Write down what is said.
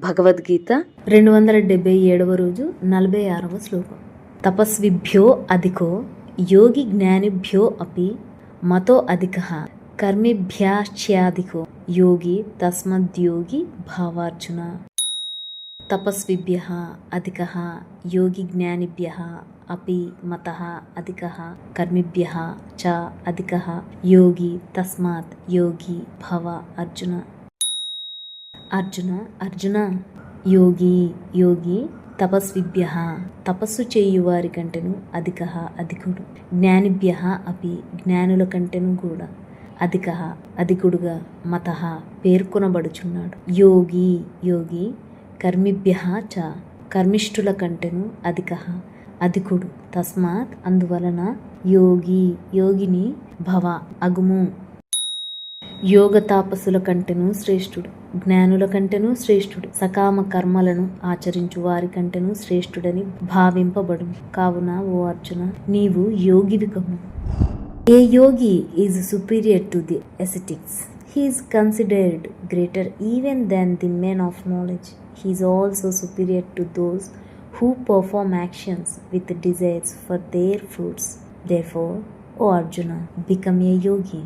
భగవద్గీత 277వ రోజు 46వ శ్లోకం. తపస్విభ్యో అధికో యోగి జ్ఞానిభ్యో అపి మతో అధికః కర్మిభ్యాశ్చాధికో యోగి తస్మద్యోగి భావార్జున. తపస్విభ్యః అధికః యోగి జ్ఞానిభ్యః అపి మతః అధికః కర్మిభ్యః చ అధికః యోగి తస్మాత్ యోగి భవ. అర్జున అర్జున యోగి తపస్విభ్యః తపస్సు చేయువారి కంటెను అధికః అధికుడు, జ్ఞానిభ్యః అపి జ్ఞానుల కంటెను కూడా అధికుడుగా మతః పేర్కొనబడుచున్నాడు. యోగి కర్మిభ్యః చ కర్మిష్ఠుల కంటెను అధికః అధికుడు, తస్మాత్ అందువలన యోగిని భవ అగుము. యోగ తాపసుల కంటెను శ్రేష్ఠుడు, జ్ఞానుల కంటెను శ్రేష్ఠుడు, సకామ కర్మలను ఆచరించు వారి కంటెను శ్రేష్ఠుడని భావింపబడును. కావున ఓ అర్జున, నీవు యోగివి కమ్ము. A yogi is superior to the ascetics. He is considered greater even than the men of knowledge. He is also superior to those who perform actions with desires for their fruits. Therefore, O Arjuna, become a yogi.